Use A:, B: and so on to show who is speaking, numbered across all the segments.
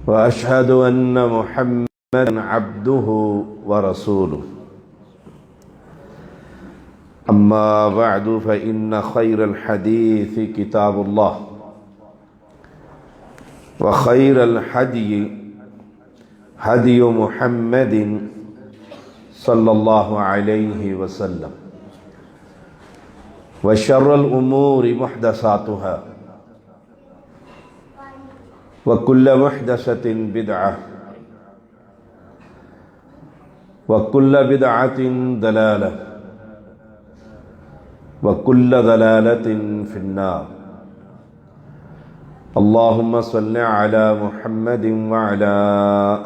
A: وأشهد أن محمدا عبده ورسوله أما بعد فإن خير الحديث كتاب الله وخير الهدي هدي محمد صلى الله عليه وسلم وشر الأمور محدثاتها وكل محدثة بدعة وكل بدعة ضلالة وكل ضلالة في النار. اللهم صل على محمد وعلى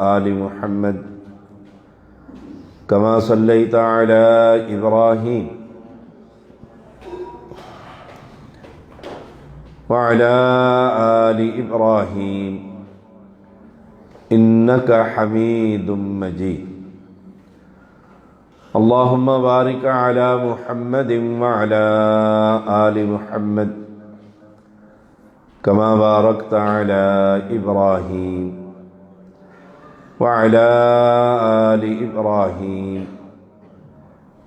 A: آل محمد كما صليت على إبراهيم وعلى آل إبراهيم إنك حميد مجيد. اللهم بارك على محمد وعلى آل محمد كما باركت على إبراهيم وعلى آل إبراهيم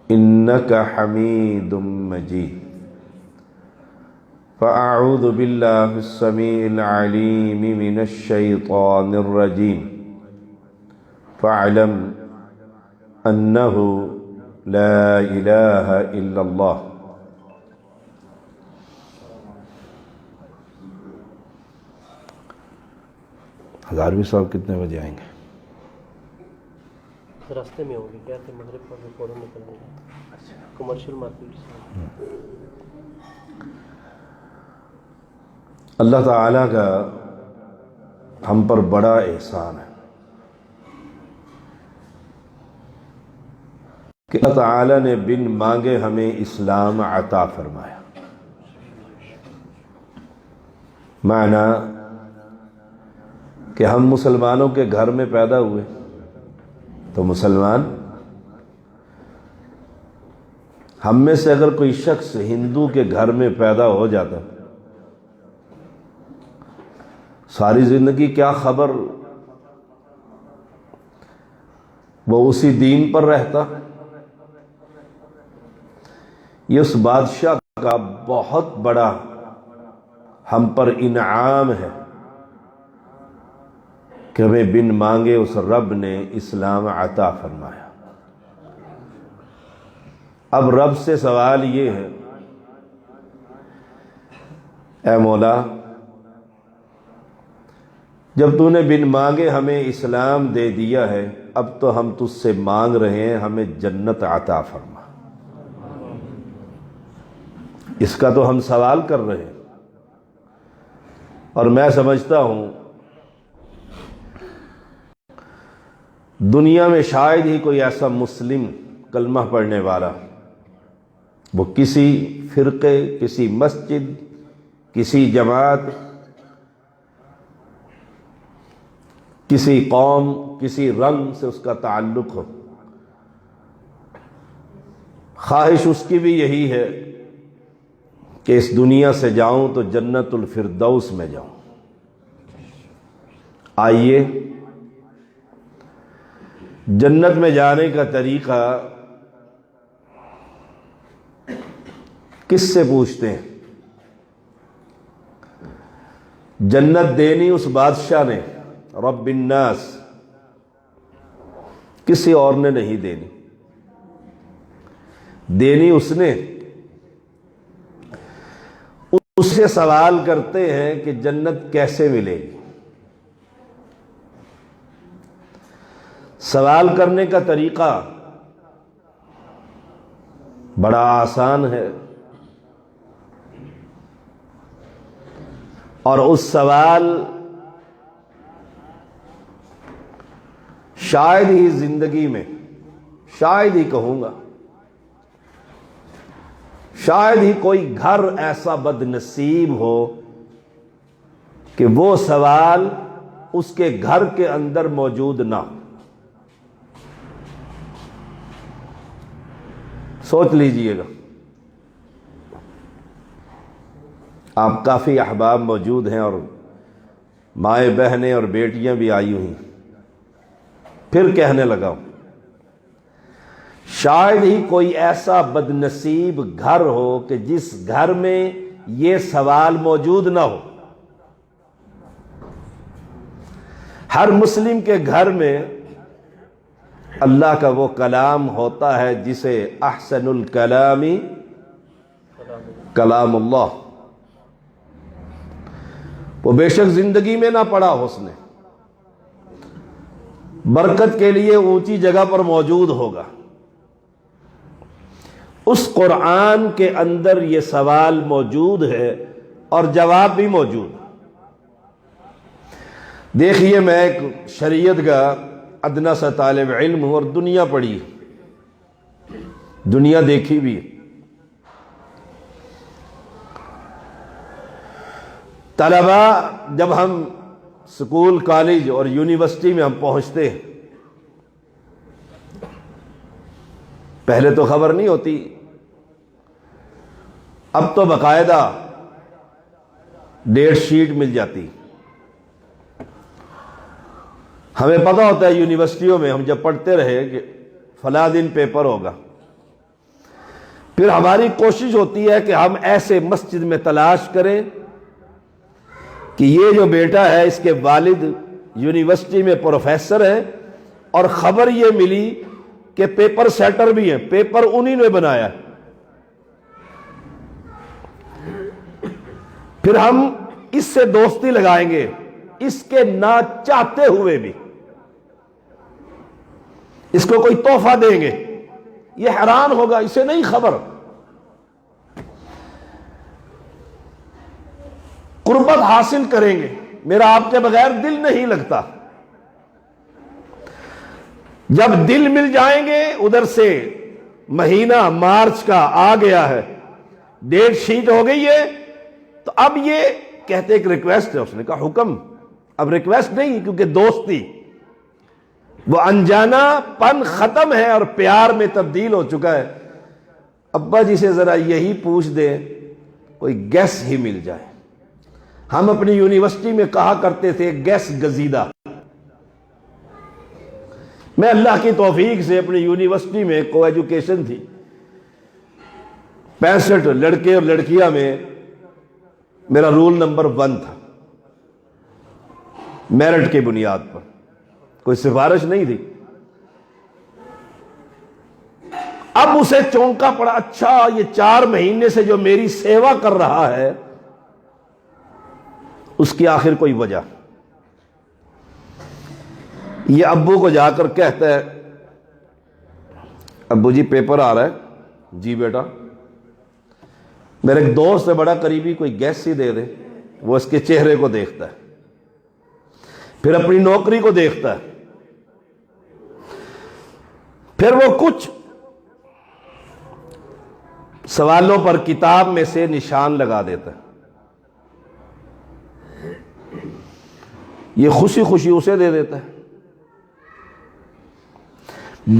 A: إنك حميد مجيد. فأعوذ بالله السميع العليم من الشيطان الرجيم. فاعلم أنه لا إله إلا الله. ہزاروی صاحب کتنے بجے آئیں گے؟
B: راستے میں ہوں گے، کیا کہ مغرب پر فوراً نکل جائیں گے کمرشل مارکیٹ سے۔
A: اللہ تعالیٰ کا ہم پر بڑا احسان ہے کہ اللہ تعالیٰ نے بن مانگے ہمیں اسلام عطا فرمایا۔ معنی کہ ہم مسلمانوں کے گھر میں پیدا ہوئے تو مسلمان، ہم میں سے اگر کوئی شخص ہندو کے گھر میں پیدا ہو جاتا ساری زندگی کیا خبر وہ اسی دین پر رہتا۔ یہ اس بادشاہ کا بہت بڑا ہم پر انعام ہے کہ ہمیں بن مانگے اس رب نے اسلام عطا فرمایا۔ اب رب سے سوال یہ ہے، اے مولا، جب تو نے بن مانگے ہمیں اسلام دے دیا ہے، اب تو ہم تجھ سے مانگ رہے ہیں ہمیں جنت عطا فرما۔ اس کا تو ہم سوال کر رہے ہیں، اور میں سمجھتا ہوں دنیا میں شاید ہی کوئی ایسا مسلم کلمہ پڑھنے والا وہ کسی فرقے، کسی مسجد، کسی جماعت، کسی قوم، کسی رنگ سے اس کا تعلق ہو، خواہش اس کی بھی یہی ہے کہ اس دنیا سے جاؤں تو جنت الفردوس میں جاؤں۔ آئیے جنت میں جانے کا طریقہ کس سے پوچھتے ہیں؟ جنت دینی اس بادشاہ نے، رب الناس، کسی اور نے نہیں دینی، دینی اس نے۔ اس سے سوال کرتے ہیں کہ جنت کیسے ملے گی؟ سوال کرنے کا طریقہ بڑا آسان ہے، اور اس سوال شاید ہی زندگی میں، شاید ہی کہوں گا، شاید ہی کوئی گھر ایسا بد نصیب ہو کہ وہ سوال اس کے گھر کے اندر موجود نہ ہو۔ سوچ لیجئے گا، آپ کافی احباب موجود ہیں اور مائیں بہنیں اور بیٹیاں بھی آئی ہوئی. پھر کہنے لگا شاید ہی کوئی ایسا بد نصیب گھر ہو کہ جس گھر میں یہ سوال موجود نہ ہو. ہر مسلم کے گھر میں اللہ کا وہ کلام ہوتا ہے جسے احسن الکلام کلام اللہ. وہ بے شک زندگی میں نہ پڑھا ہو اس نے، برکت کے لیے اونچی جگہ پر موجود ہوگا. اس قرآن کے اندر یہ سوال موجود ہے اور جواب بھی موجود. دیکھیے میں ایک شریعت کا ادنا سا طالب علم ہوں اور دنیا پڑھی، دنیا دیکھی بھی. طلباء جب ہم سکول کالج اور یونیورسٹی میں ہم پہنچتے ہیں، پہلے تو خبر نہیں ہوتی، اب تو باقاعدہ ڈیٹ شیٹ مل جاتی. ہمیں پتہ ہوتا ہے یونیورسٹیوں میں ہم جب پڑھتے رہے کہ فلاں دن پیپر ہوگا. پھر ہماری کوشش ہوتی ہے کہ ہم ایسے مسجد میں تلاش کریں کہ یہ جو بیٹا ہے اس کے والد یونیورسٹی میں پروفیسر ہیں اور خبر یہ ملی کہ پیپر سیٹر بھی ہیں، پیپر انہی نے بنایا. پھر ہم اس سے دوستی لگائیں گے اس کے نہ چاہتے ہوئے بھی، اس کو کوئی تحفہ دیں گے. یہ حیران ہوگا، اسے نہیں خبر. قربت حاصل کریں گے، میرا آپ کے بغیر دل نہیں لگتا. جب دل مل جائیں گے، ادھر سے مہینہ مارچ کا آ گیا ہے، ڈیٹ شیٹ ہو گئی ہے، تو اب یہ کہتے ایک ریکویسٹ ہے. اس نے کہا حکم. اب ریکویسٹ نہیں، کیونکہ دوستی وہ انجانا پن ختم ہے اور پیار میں تبدیل ہو چکا ہے. ابا جی سے ذرا یہی پوچھ دیں کوئی گیس ہی مل جائے. ہم اپنی یونیورسٹی میں کہا کرتے تھے گیس گزیدہ. میں اللہ کی توفیق سے اپنی یونیورسٹی میں کو ایجوکیشن تھی، 65 لڑکے اور لڑکیاں میں میرا رول نمبر 1 تھا، میرٹ کی بنیاد پر، کوئی سفارش نہیں تھی. اب اسے چونکا پڑا، اچھا یہ 4 مہینے سے جو میری سیوا کر رہا ہے اس کی آخر کوئی وجہ. یہ ابو کو جا کر کہتا ہے ابو جی پیپر آ رہا ہے. جی بیٹا. میرے ایک دوست ہے بڑا قریبی، کوئی گیس ہی دے دے. وہ اس کے چہرے کو دیکھتا ہے، پھر اپنی نوکری کو دیکھتا ہے، پھر وہ کچھ سوالوں پر کتاب میں سے نشان لگا دیتا ہے. یہ خوشی خوشی اسے دے دیتا ہے.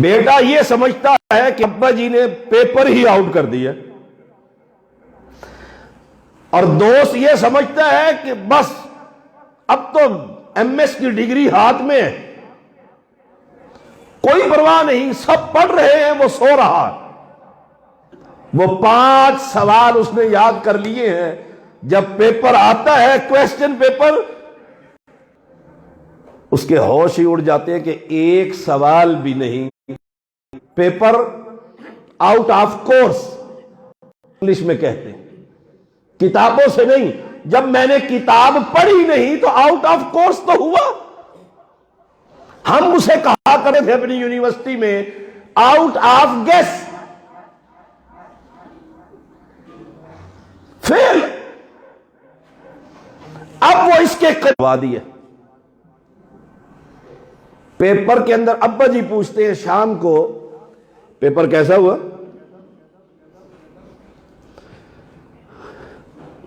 A: بیٹا یہ سمجھتا ہے کہ ابا جی نے پیپر ہی آؤٹ کر دیا، اور دوست یہ سمجھتا ہے کہ بس اب تو ایم ایس کی ڈگری ہاتھ میں ہے، کوئی پرواہ نہیں، سب پڑھ رہے ہیں وہ سو رہا. وہ 5 سوال اس نے یاد کر لیے ہیں. جب پیپر آتا ہے کویسچن پیپر، اس کے ہوش ہی اڑ جاتے ہیں کہ ایک سوال بھی نہیں. Paper out of course English میں کہتے ہیں، کتابوں سے نہیں. جب میں نے کتاب پڑھی نہیں تو آؤٹ آف کورس تو ہوا. ہم اسے کہا کرتے تھے اپنی یونیورسٹی میں آؤٹ آف گیس، فیل. اب وہ اس کے کروا دیا. پیپر کے اندر ابا جی پوچھتے ہیں شام کو پیپر کیسا ہوا؟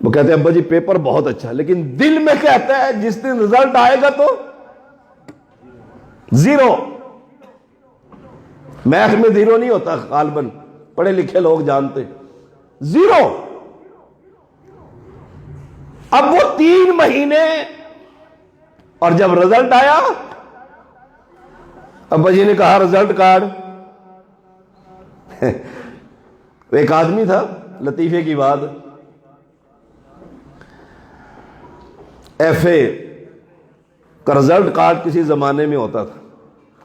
A: وہ کہتے ہیں ابا جی پیپر بہت اچھا، لیکن دل میں کہتا ہے جس دن رزلٹ آئے گا تو 0. میتھ میں 0 نہیں ہوتا غالباً، پڑھے لکھے لوگ جانتے. 0. اب وہ 3 مہینے اور جب رزلٹ آیا، ابا جی نے کہا رزلٹ کارڈ ایک آدمی تھا، لطیفے کی بات، ایف اے کا رزلٹ کارڈ کسی زمانے میں ہوتا تھا،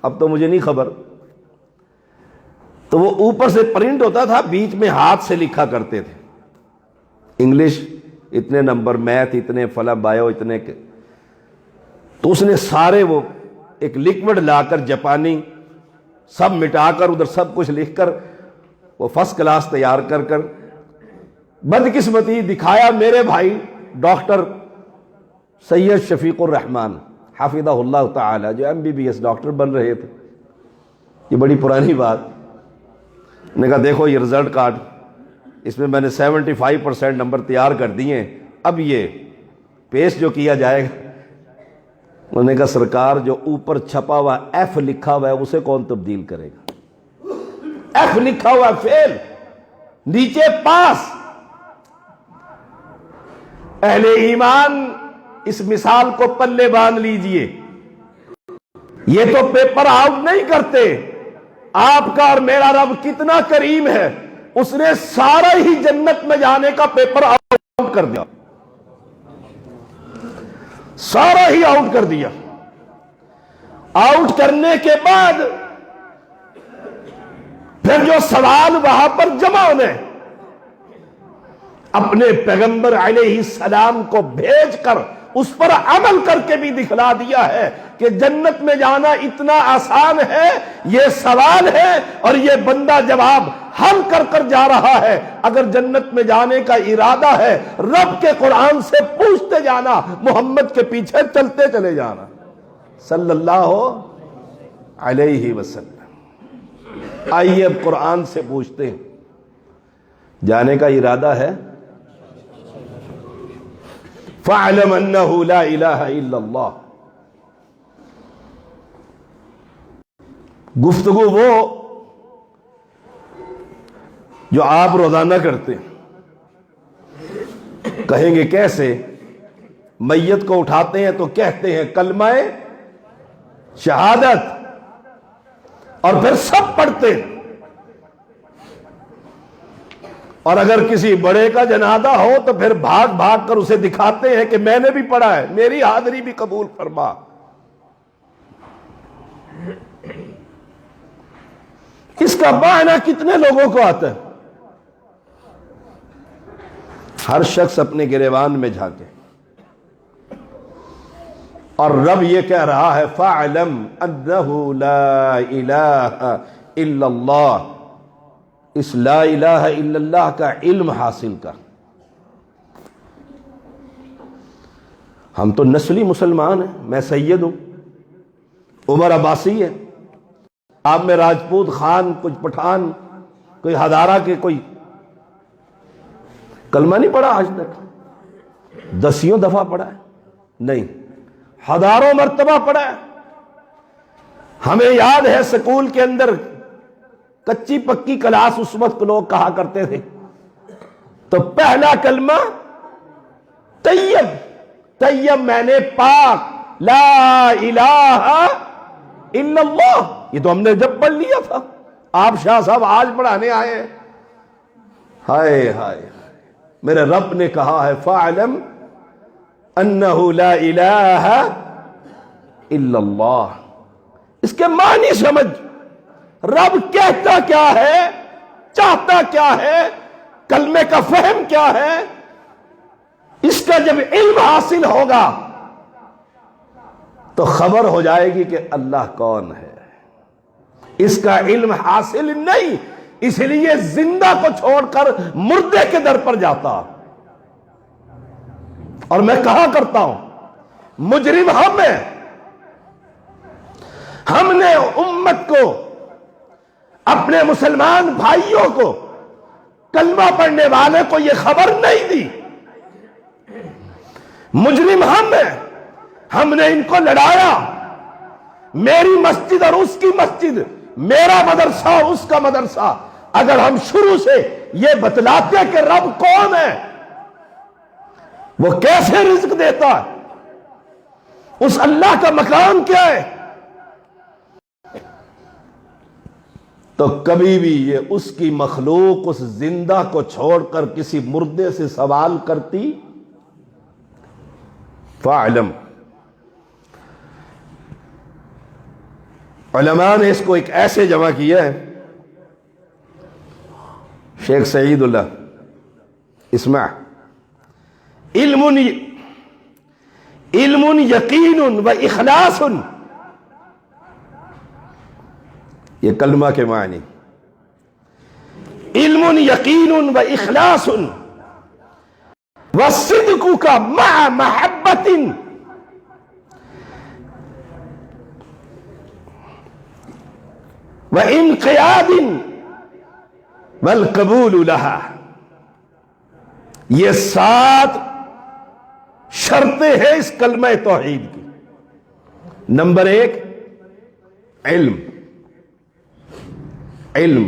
A: اب تو مجھے نہیں خبر، تو وہ اوپر سے پرنٹ ہوتا تھا، بیچ میں ہاتھ سے لکھا کرتے تھے، انگلش اتنے نمبر، میتھ اتنے، فلا بایو اتنے کے، تو اس نے سارے وہ ایک لکوڈ لا کر جاپانی سب مٹا کر ادھر سب کچھ لکھ کر وہ فرسٹ کلاس تیار کر کر بدقسمتی دکھایا میرے بھائی ڈاکٹر سید شفیق الرحمان حافظہ اللہ تعالی، جو MBBS ڈاکٹر بن رہے تھے، یہ بڑی پرانی بات، نے کہا دیکھو یہ رزلٹ کارڈ، اس میں نے 75% نمبر تیار کر دیے، اب یہ پیش جو کیا جائے گا، انہوں نے کہا سرکار جو اوپر چھپا ہوا ایف لکھا ہوا ہے اسے کون تبدیل کرے گا؟ ایف لکھا ہوا فیل، نیچے پاس۔ اہل ایمان اس مثال کو پلے باندھ لیجئے، یہ تو پیپر آؤٹ نہیں کرتے، آپ کا اور میرا رب کتنا کریم ہے، اس نے سارا ہی جنت میں جانے کا پیپر آؤٹ کر دیا، سارا ہی آؤٹ کر دیا۔ آؤٹ کرنے کے بعد پھر جو سوال وہاں پر جمع ہونے، اپنے پیغمبر علیہ السلام کو بھیج کر اس پر عمل کر کے بھی دکھلا دیا ہے کہ جنت میں جانا اتنا آسان ہے، یہ سوال ہے اور یہ بندہ جواب حل کر کر جا رہا ہے۔ اگر جنت میں جانے کا ارادہ ہے، رب کے قرآن سے پوچھتے جانا، محمد کے پیچھے چلتے چلے جانا صلی اللہ علیہ وسلم۔ آئیے اب قرآن سے پوچھتے ہیں، جانے کا ارادہ ہے؟ فَاعْلَمْ أَنَّهُ لَا إِلَهَ إِلَّا اللَّهُ۔ گفتگو وہ جو آپ روزانہ کرتے ہیں، کہیں گے کیسے؟ میت کو اٹھاتے ہیں تو کہتے ہیں کلمہ شہادت، اور پھر سب پڑھتے ہیں، اور اگر کسی بڑے کا جنازہ ہو تو پھر بھاگ بھاگ کر اسے دکھاتے ہیں کہ میں نے بھی پڑھا ہے، میری حاضری بھی قبول فرما۔ اس کا معنی کتنے لوگوں کو آتا ہے؟ ہر شخص اپنے گریبان میں جھانکے، اور رب یہ کہہ رہا ہے فَاعْلَمْ أَنَّهُ لَا إِلَهَ إِلَّا اللَّهُ۔ اس لا الہ الا اللہ کا علم حاصل کر۔ ہم تو نسلی مسلمان ہیں، میں سید ہوں، عمر عباسی ہے، آپ میں راجپوت، خان، کچھ پٹھان، کوئی ہزارہ کے، کوئی کلمہ نہیں پڑھا آج تک؟ 10 دفعہ پڑھا ہے؟ نہیں، ہزاروں مرتبہ پڑھا ہے۔ ہمیں یاد ہے سکول کے اندر کچی پکی کلاس اس وقت لوگ کہا کرتے تھے، تو پہلا کلمہ طیب، طیب میں نے پاک، لا الہ الا اللہ، یہ تو ہم نے جب پڑھ لیا تھا، آپ شاہ صاحب آج پڑھانے آئے ہیں۔ ہائے ہائے، میرے رب نے کہا ہے فَاعْلَمْ أَنَّهُ لَا إِلَهَ إِلَّا اللَّهُ۔ اس کے معنی سمجھ، رب کہتا کیا ہے، چاہتا کیا ہے، کلمے کا فہم کیا ہے، اس کا جب علم حاصل ہوگا تو خبر ہو جائے گی کہ اللہ کون ہے۔ اس کا علم حاصل نہیں، اس لیے زندہ کو چھوڑ کر مردے کے در پر جاتا۔ اور میں کہا کرتا ہوں مجرم ہم ہیں، ہم نے امت کو، اپنے مسلمان بھائیوں کو، کلمہ پڑھنے والے کو یہ خبر نہیں دی۔ مجرم ہم ہیں، ہم نے ان کو لڑایا، میری مسجد اور اس کی مسجد، میرا مدرسہ اس کا مدرسہ۔ اگر ہم شروع سے یہ بتلاتے کہ رب کون ہے، وہ کیسے رزق دیتا ہے، اس اللہ کا مقام کیا ہے؟ تو کبھی بھی یہ اس کی مخلوق اس زندہ کو چھوڑ کر کسی مردے سے سوال کرتی؟ فاعلم. علماء نے اس کو ایک ایسے جمع کیا ہے، شیخ سعید اللہ، اسمع، علم یقین و اخلاص، یہ کلمہ کے معنی، علم یقین و اخلاص والصدق کا مع محبت وانقیاد والقبول لها. یہ 7 شرطیں ہیں اس کلمہ توحید کی. نمبر 1 علم. علم،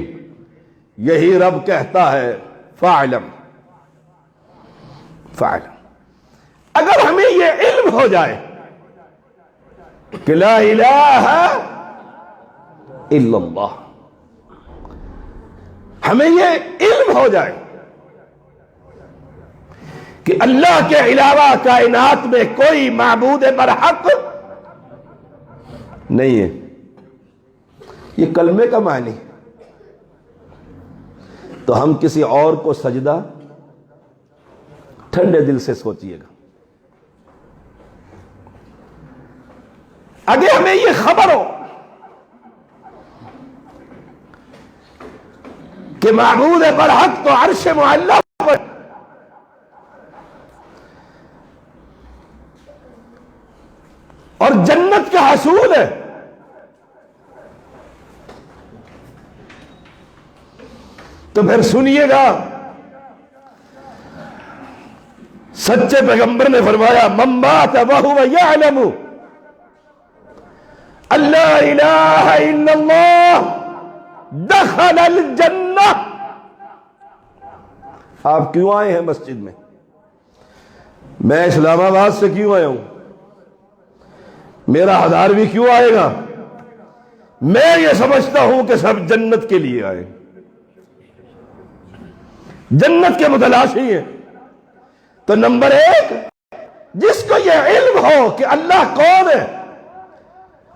A: یہی رب کہتا ہے فاعلم. فاعلم، اگر ہمیں یہ علم ہو جائے کہ لا الہ الا اللہ، ہمیں یہ علم ہو جائے کہ اللہ کے علاوہ کائنات میں کوئی معبود برحق نہیں ہے، یہ کلمے کا معنی، تو ہم کسی اور کو سجدہ، ٹھنڈے دل سے سوچئے گا، اگر ہمیں یہ خبر ہو کہ معبود برحق تو عرش معلی پر، اور جنت کا حصول ہے، تو پھر سنیے گا سچے پیغمبر نے فرمایا من مات وهو يعلم ان لا الہ الا اللہ دخل الجنہ. آپ کیوں آئے ہیں مسجد میں؟ میں اسلام آباد سے کیوں آیا ہوں؟ میرا 1000 بھی کیوں آئے گا؟ میں یہ سمجھتا ہوں کہ سب جنت کے لیے آئے، جنت کے متلاشی ہیں. تو نمبر 1، جس کو یہ علم ہو کہ اللہ کون ہے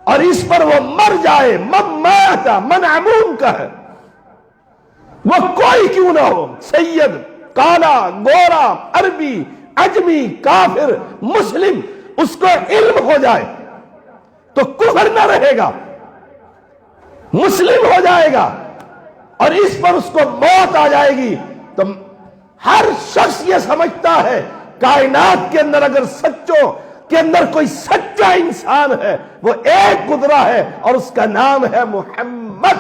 A: اور اس پر وہ مر جائے، من مات، من عموم کا ہے، وہ کوئی کیوں نہ ہو، سید، کالا، گورا، عربی، عجمی، کافر، مسلم، اس کو علم ہو جائے تو کفر نہ رہے گا، مسلم ہو جائے گا، اور اس پر اس کو موت آ جائے گی. تو ہر شخص یہ سمجھتا ہے کائنات کے اندر اگر سچوں کے اندر کوئی سچا انسان ہے وہ ایک گزرا ہے، اور اس کا نام ہے محمد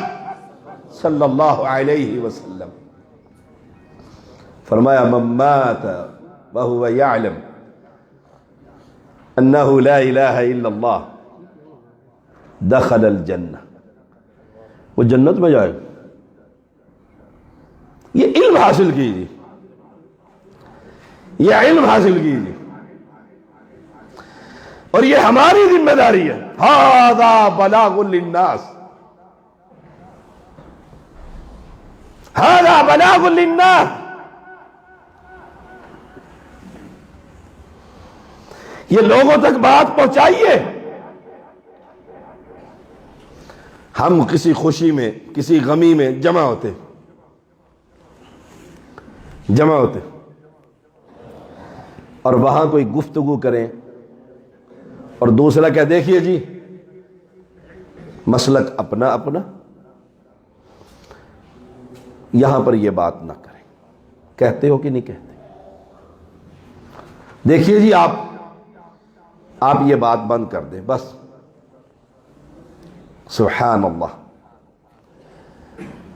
A: صلی اللہ علیہ وسلم. فرمایا من مات وهو يعلم انه لا الہ الا اللہ دخل الجنہ، وہ جنت میں جائے. یہ علم حاصل کیجیے، یہ علم حاصل کیجیے، اور یہ ہماری ذمہ داری ہے. ھذا بلاغ للناس، ھذا بلاغ للناس. یہ لوگوں تک بات پہنچائیے. ہم کسی خوشی میں، کسی غمی میں جمع ہوتے، اور وہاں کوئی گفتگو کریں، اور دوسرا کیا، دیکھیے جی مسلک اپنا اپنا، یہاں پر یہ بات نہ کریں. کہتے ہو کہ نہیں کہتے؟ دیکھیے جی آپ یہ بات بند کر دیں بس. سبحان اللہ،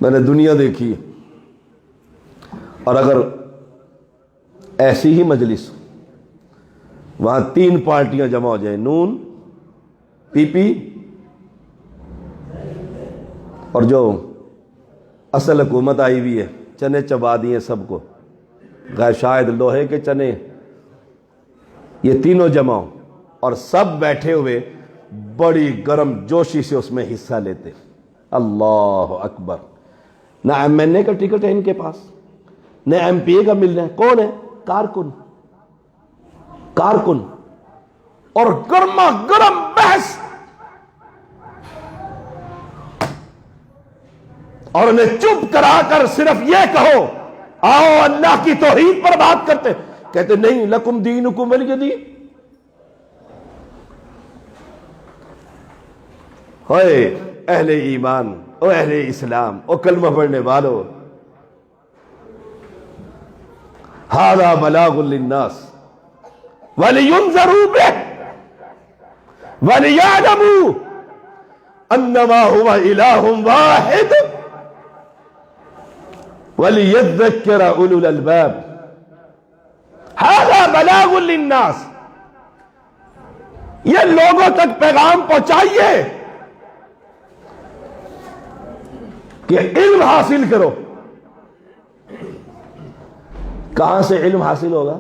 A: میں نے دنیا دیکھی، اور اگر ایسی ہی مجلس وہاں 3 پارٹیاں جمع ہو جائیں، نون، پی پی، اور جو اصل حکومت آئی ہوئی ہے، چنے چبا دیے سب کو، غیر شاید لوہے کے چنے، یہ تینوں جمع ہو اور سب بیٹھے ہوئے بڑی گرم جوشی سے اس میں حصہ لیتے. اللہ اکبر. نہ ایم این اے کا ٹکٹ ہے ان کے پاس، نہ ایم پی اے کا مل رہا ہے. کون ہے؟ کارکن. کارکن. اور گرما گرم بحث. اور انہیں چپ کرا کر صرف یہ کہو آؤ اللہ کی توحید پر بات کرتے. کہتے نہیں، لکم دینکم ولی دین. ہوئے اہل ایمان، او اہل اسلام، او کلمہ پڑھنے والو، ھذا بلاغ للناس ولینذروا بہ وليعلموا انما هو الہ واحد وليذكر اولو الالباب. ھذا بلاغ للناس. یہ لوگوں تک پیغام پہنچائیے کہ علم حاصل کرو. کہاں سے علم حاصل ہوگا؟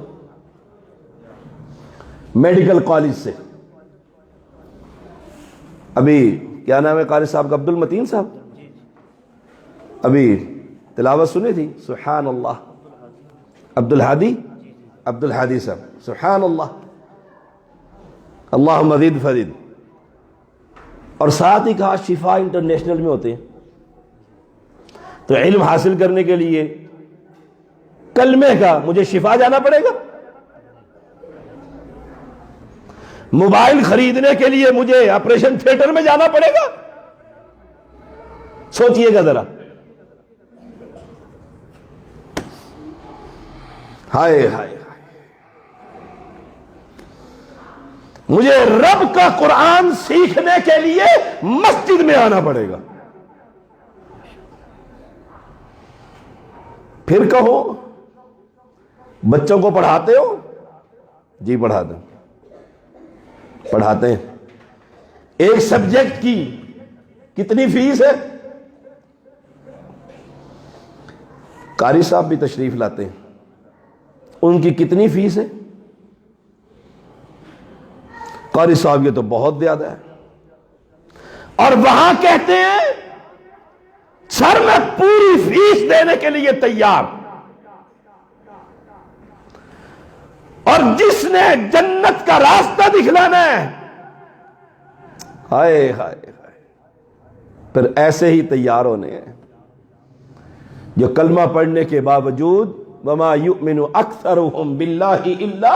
A: میڈیکل کالج سے. ابھی کیا نام ہے قاری صاحب کا؟ عبد المتین صاحب. ابھی تلاوت سنی تھی، سبحان اللہ. عبد الحادی صاحب، سبحان اللہ. اللہم مزید فرید. اور ساتھ ہی کہا شفا انٹرنیشنل میں ہوتے ہیں. تو علم حاصل کرنے کے لیے کلمے کا مجھے شفا جانا پڑے گا. موبائل خریدنے کے لیے مجھے آپریشن تھیٹر میں جانا پڑے گا. سوچئے گا ذرا. ہائے ہائے. مجھے رب کا قرآن سیکھنے کے لیے مسجد میں آنا پڑے گا. پھر کہو بچوں کو پڑھاتے ہو؟ جی پڑھاتے ہیں. ایک سبجیکٹ کی کتنی فیس ہے؟ قاری صاحب بھی تشریف لاتے ہیں، ان کی کتنی فیس ہے؟ قاری صاحب یہ تو بہت زیادہ ہے. اور وہاں کہتے ہیں سر میں پوری فیس دینے کے لیے تیار. اور جس نے جنت کا راستہ دکھلانا ہے، ہائے ہائے ہائے، پھر ایسے ہی تیار ہونے ہیں جو کلمہ پڑھنے کے باوجود وما یؤمن اکثرهم باللہ الا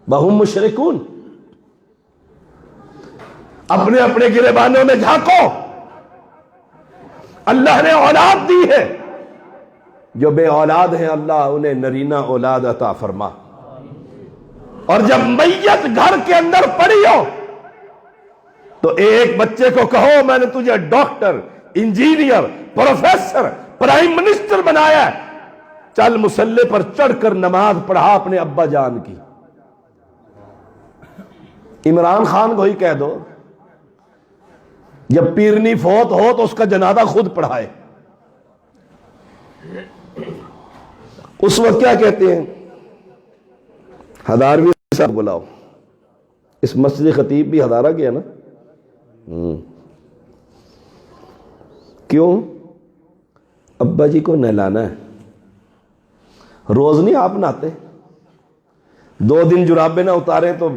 A: وهم مشرکون. اپنے اپنے گریبانوں میں جھانکو. اللہ نے اولاد دی ہے، جو بے اولاد ہیں اللہ انہیں نرینہ اولاد عطا فرما. اور جب میت گھر کے اندر پڑی ہو تو ایک بچے کو کہو میں نے تجھے doctor, engineer, professor, prime minister بنایا ہے، چل مصلی پر چڑھ کر نماز پڑھا اپنے ابا جان کی. عمران خان کو ہی کہہ دو جب پیرنی فوت ہو تو اس کا جنازہ خود پڑھائے. اس وقت کیا کہتے ہیں؟ ہزارویں صاحب بلاؤ. اس مسجد خطیب بھی ہزارہ کیا نا. کیوں؟ ابا جی کو نہلانا ہے. روز نہیں آپ نہاتے، 2 دن جرابیں نہ اتاریں تو،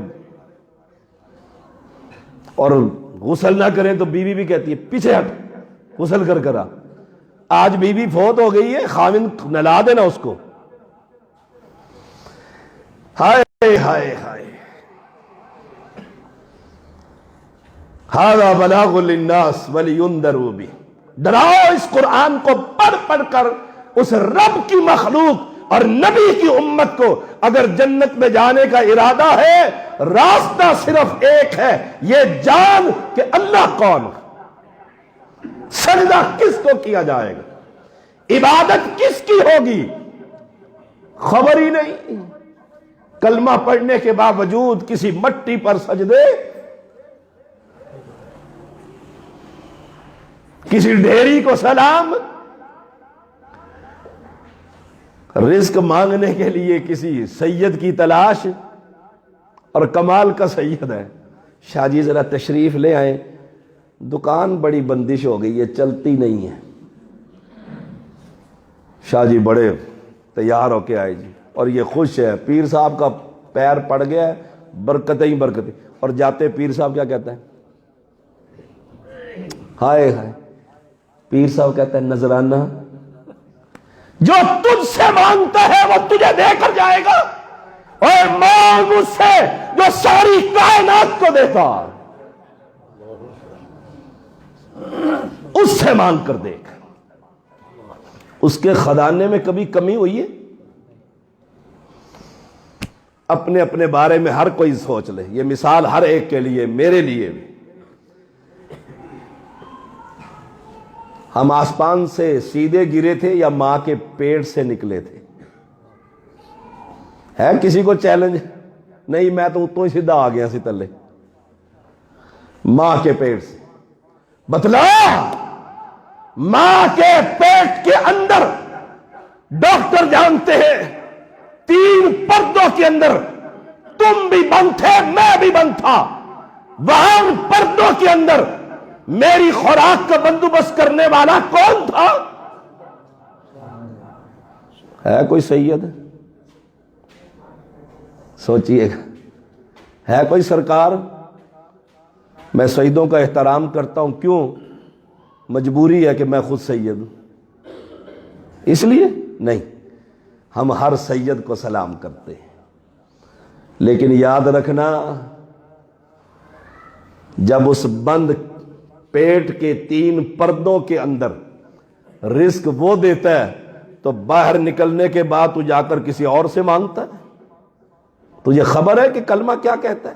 A: اور غسل نہ کریں تو بیوی بھی کہتی ہے پیچھے ہٹ غسل کر کرا. آج بیوی فوت ہو گئی ہے، خاوند نہلا دینا اس کو. ہائے ہائے ہائے. ھذا بلاغ للناس ولینذروا بہ. ڈراؤ اس قرآن کو پڑھ پڑھ کر اس رب کی مخلوق اور نبی کی امت کو. اگر جنت میں جانے کا ارادہ ہے، راستہ صرف ایک ہے، یہ جان کہ اللہ کون، سجدہ کس کو کیا جائے گا، عبادت کس کی ہوگی، خبر ہی نہیں. کلمہ پڑھنے کے باوجود کسی مٹی پر سجدے، کسی ڈھیری کو سلام، رزق مانگنے کے لیے کسی سید کی تلاش. اور کمال کا سید ہے. شاہ جی ذرا تشریف لے آئیں, دکان بڑی بندش ہو گئی ہے, چلتی نہیں ہے. شاہ جی بڑے تیار ہو کے آئے جی, اور یہ خوش ہے, پیر صاحب کا پیر پڑ گیا ہے, برکتیں ہی برکتیں. اور جاتے پیر صاحب کیا کہتا ہے, ہائے ہائے, پیر صاحب کہتا ہے نذرانہ جو تجھ سے مانگتا ہے وہ تجھے دے کر جائے گا, اور مانگ اس سے جو ساری کائنات کو دیتا, اس سے مانگ کر دیکھ. اس کے خزانے میں کبھی کمی ہوئی ہے؟ اپنے اپنے بارے میں ہر کوئی سوچ لے. یہ مثال ہر ایک کے لیے, میرے لیے بھی. ہم آسمان سے سیدھے گرے تھے یا ماں کے پیٹ سے نکلے تھے؟ ہے کسی کو چیلنج؟ نہیں, میں تو اتوں ہی سیدھا آ گیا سی تلے, ماں کے پیٹ سے. بتلا, ماں کے پیٹ کے اندر ڈاکٹر جانتے ہیں 3 پردوں کے اندر تم بھی بند تھے, میں بھی بند تھا. وہاں پردوں کے اندر میری خوراک کا بندوبست کرنے والا کون تھا؟ ہے کوئی سید؟ سوچئے گا. ہے کوئی سرکار؟ میں سیدوں کا احترام کرتا ہوں, کیوں؟ مجبوری ہے کہ میں خود سید ہوں, اس لیے نہیں. ہم ہر سید کو سلام کرتے ہیں, لیکن یاد رکھنا جب اس بند پیٹ کے 3 پردوں کے اندر رزق وہ دیتا ہے تو باہر نکلنے کے بعد تو جا کر کسی اور سے مانگتا ہے. تجھے خبر ہے کہ کلمہ کیا کہتا ہے؟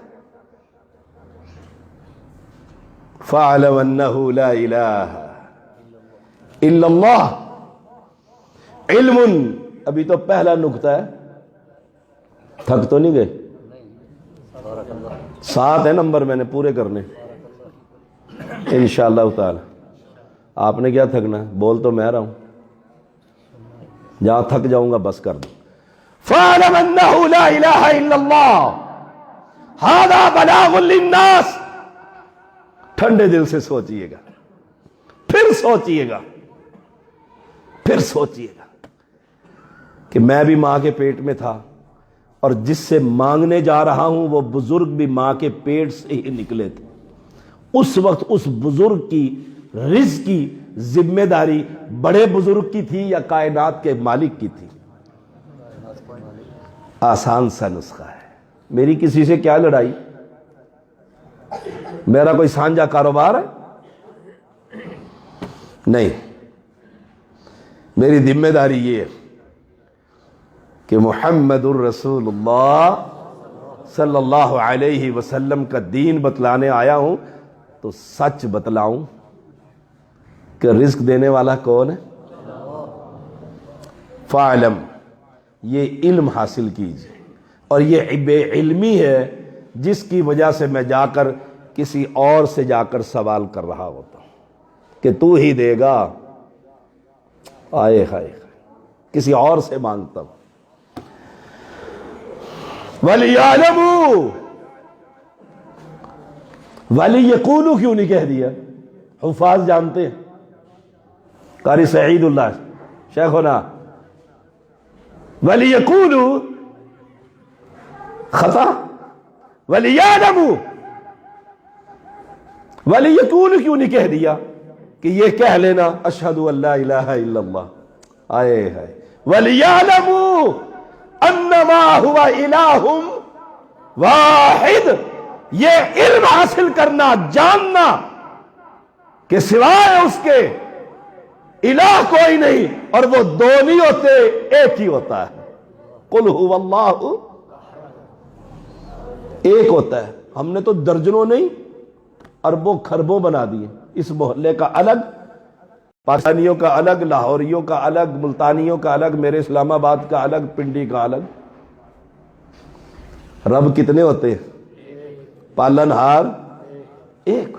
A: فَاعْلَمْ أَنَّهُ لَا إِلَٰهَ إِلَّا اللَّهُ عِلْمٌ. ابھی تو پہلا نقطہ ہے, تھک تو نہیں گئے؟ 7 ہے نمبر میں نے پورے کرنے انشاءاللہ تعالی. آپ نے کیا تھکنا, بول تو میں رہا ہوں, جہاں تھک جاؤں گا بس کر دوں. فَاعْلَمْ أَنَّهُ لَا إِلَٰهَ إِلَّا اللَّهُ هَذَا بَلَاغٌ لِلنَّاسِ. ٹھنڈے دل سے سوچئے گا, پھر سوچئے گا, پھر سوچئے گا کہ میں بھی ماں کے پیٹ میں تھا, اور جس سے مانگنے جا رہا ہوں وہ بزرگ بھی ماں کے پیٹ سے ہی نکلے تھے. اس وقت اس بزرگ کی رزق کی ذمہ داری بڑے بزرگ کی تھی یا کائنات کے مالک کی تھی؟ آسان سا نسخہ ہے. میری کسی سے کیا لڑائی؟ میرا کوئی سانجا کاروبار ہے؟ نہیں. میری ذمہ داری یہ ہے کہ محمد الرسول اللہ صلی اللہ علیہ وسلم کا دین بتلانے آیا ہوں تو سچ بتلاؤں کہ رزق دینے والا کون ہے. فَاعْلَمْ, یہ علم حاصل کیجئے. اور یہ بے علمی ہے جس کی وجہ سے میں جا کر کسی اور سے جا کر سوال کر رہا ہوتا ہوں کہ تو ہی دے گا. آئے ہائے, کسی اور سے مانگتا ہوں. وَلِيَعْلَمُوا, وَلِيَقُولُوا کیوں نہیں کہہ دیا؟ حفاظ جانتے ہیں, قاری سعید اللہ شیخنا. وَلِيَقُولُوا خطا, وَلِيَعْلَمُوا, وَلِيَقُولُوا کیوں نہیں کہہ دیا کہ یہ کہہ لینا اشہدو ان لا الہ الا اللہ. آئے ہائے. وَلِيَعْلَمُوا انما هو الہ واحد. یہ علم حاصل کرنا, جاننا کہ سوائے اس کے الہ کوئی نہیں, اور وہ 2 نہیں ہوتے, ایک ہی ہوتا ہے. قل هو اللہ, ایک ہوتا ہے. ہم نے تو درجنوں نہیں اربوں کھربوں بنا دیے. اس محلے کا الگ, پاکستانیوں کا الگ, لاہوریوں کا الگ, ملتانیوں کا الگ, میرے اسلام آباد کا الگ, پنڈی کا الگ. رب کتنے ہوتے ہیں؟ پالن ہار ایک,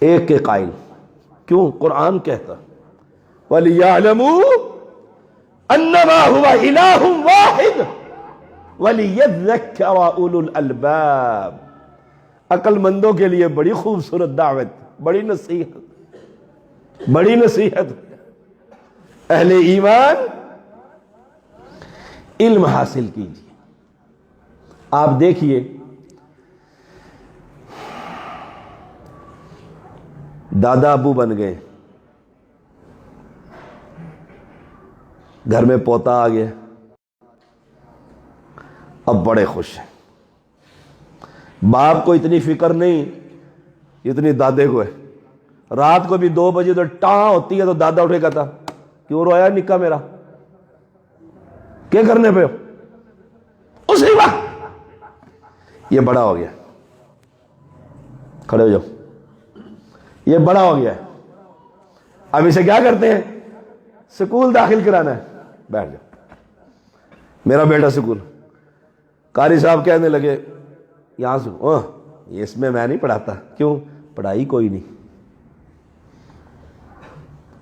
A: ایک کے قائل. کیوں؟ قرآن کہتا وَلِيَعْلَمُوا أَنَّمَا هُوَ إِلَٰهٌ وَاحِدٌ. وَلِيَذَّكَّرَ أُولُو الْأَلْبَابِ. عقل مندوں کے لیے بڑی خوبصورت دعوت، بڑی نصیحت، بڑی نصیحت. اہل ایمان علم حاصل کیجیے. آپ دیکھیے دادا ابو بن گئے، گھر میں پوتا آ گیا، اب بڑے خوش ہیں. باپ کو اتنی فکر نہیں اتنی دادے کو ہے. رات کو بھی 2 بجے تو ٹاں ہوتی ہے تو دادا اٹھے گا تھا، کیوں رویا نکا میرا، کیا کرنے پہ ہو؟ اسی وقت یہ بڑا ہو گیا، کھڑے ہو جاؤ، یہ بڑا ہو گیا ہے، اب اسے کیا کرتے ہیں؟ سکول داخل کرانا ہے. بیٹھ جاؤ. میرا بیٹا سکول، قاری صاحب کہنے لگے یہاں سے اس میں نہیں پڑھاتا. کیوں؟ پڑھائی کوئی نہیں.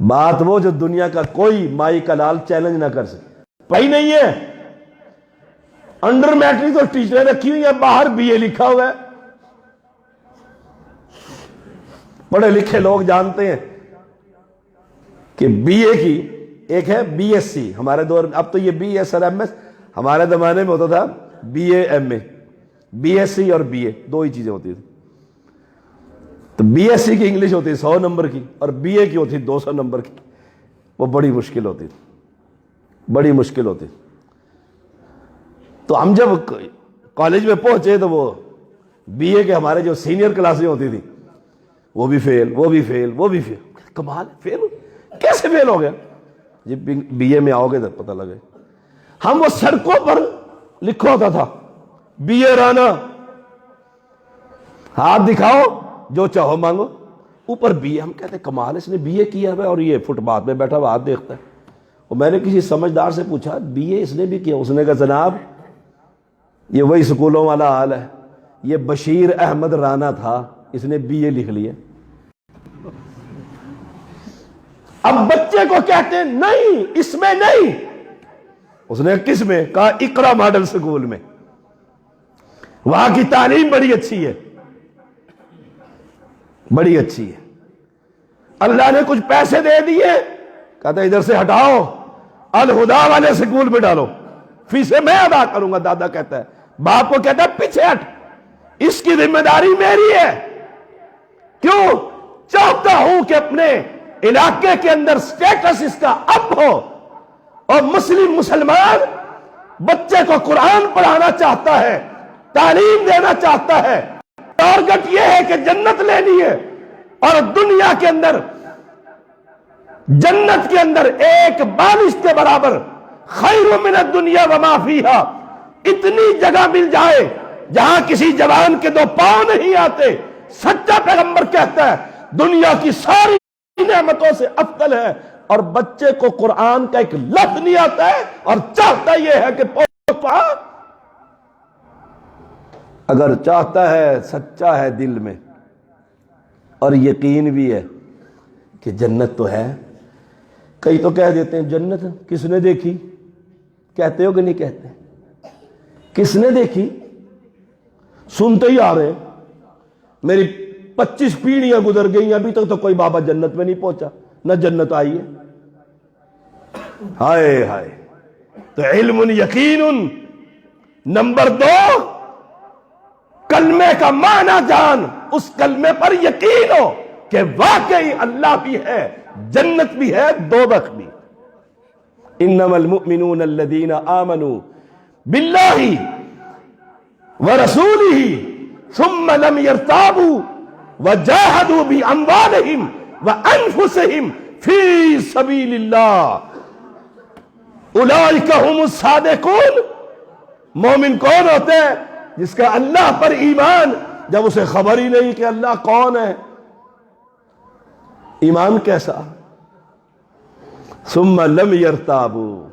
A: بات وہ جو دنیا کا کوئی مائی کا لال چیلنج نہ کر سکے. پڑھائی نہیں ہے. انڈر میٹرک تو ٹیچریں رکھی ہوئی ہیں، باہر بی اے لکھا ہوا ہے. پڑھے لکھے لوگ جانتے ہیں کہ بی اے کی ایک ہے بی ایس سی. ہمارے دور اب تو یہ بی ایس اور ایم ایس، ہمارے زمانے میں ہوتا تھا B A M A. B S C اور بی اے دو ہی چیزیں ہوتی تھی. تو بی ایس سی کی انگلش ہوتی ہے 100 نمبر کی، اور بی اے کی ہوتی 200 نمبر کی. وہ بڑی مشکل ہوتی تھی، بڑی مشکل ہوتی. تو ہم جب کالج میں پہنچے تو وہ بی اے کے ہمارے جو سینئر کلاسیں ہوتی تھی وہ بھی فیل، وہ بھی فیل، وہ بھی فیل. کمال، فیل کیسے فیل ہو گیا؟ جب بی اے میں آؤ گے تو پتہ لگے. ہم وہ سڑکوں پر لکھا ہوتا تھا بی اے رانا، ہاتھ دکھاؤ جو چاہو مانگو، اوپر بی اے. ہم کہتے کمال، اس نے بی اے کیا ہے اور یہ فٹ پاتھ میں بیٹھا ہوا ہاتھ دیکھتا ہے. اور میں نے کسی سمجھدار سے پوچھا بی اے اس نے بھی کیا؟ اس نے کہا جناب یہ وہی سکولوں والا حال ہے، یہ بشیر احمد رانا تھا، اس نے بی اے لکھ لیا. اب بچے کو کہتے ہیں نہیں اس میں نہیں. اس نے کس میں؟ کہا اقرا ماڈل سکول میں، وہاں کی تعلیم بڑی اچھی ہے، بڑی اچھی ہے. اللہ نے کچھ پیسے دے دیے، کہتا ادھر سے ہٹاؤ، الہدا والے سکول میں ڈالو، فیسیں میں ادا کروں گا. دادا کہتا ہے، باپ کو کہتا ہے پیچھے ہٹ، اس کی ذمہ داری میری ہے. کیوں؟ چاہتا ہوں کہ اپنے علاقے کے اندر سٹیٹس اس کا اپ ہو. اور مسلمان بچے کو قرآن پڑھانا چاہتا ہے، تعلیم دینا چاہتا ہے، ٹارگٹ یہ ہے کہ جنت لینی ہے. اور دنیا کے اندر، جنت کے اندر ایک بالش کے برابر، خیر من الدنیا وما فیہا، اتنی جگہ مل جائے جہاں کسی جوان کے 2 پاؤں نہیں آتے. سچا پیغمبر کہتا ہے دنیا کی ساری نعمتوں سے افضل ہے، اور بچے کو قرآن کا ایک لفظ نہیں آتا ہے اور چاہتا یہ ہے کہ اگر چاہتا ہے، سچا ہے دل میں اور یقین بھی ہے کہ جنت تو ہے. کئی تو کہہ دیتے ہیں جنت کس نے دیکھی؟ کہتے ہو کہ نہیں کہتے؟ کس نے دیکھی؟ سنتے ہی آ رہے ہیں. میری 25 پیڑھیاں گزر گئی، ابھی تک تو کوئی بابا جنت میں نہیں پہنچا، نہ جنت آئی ہے. ہائے ہائے. تو علم یقین. نمبر 2، کلمے کا معنی جان، اس کلمے پر یقین ہو کہ واقعی اللہ بھی ہے، جنت بھی ہے، دوزخ بھی. انما المؤمنون الذین آمنوا باللہ ورسولہ ثم لم يرتابوا وجاہدوا باموالہم وانفسہم فی سبیل اللہ اولئک هم الصادقون. مومن کون ہوتے ہیں؟ جس کا اللہ پر ایمان، جب اسے خبر ہی نہیں کہ اللہ کون ہے. ایمان کیسا؟ ثم لم يرتابوا،